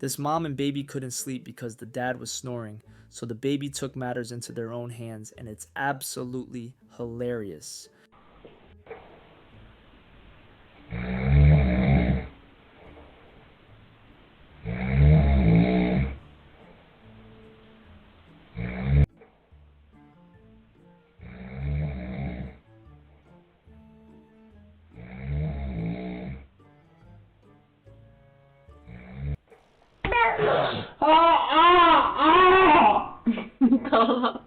This mom and baby couldn't sleep because the dad was snoring, so the baby took matters into their own hands, and it's absolutely hilarious. Todo.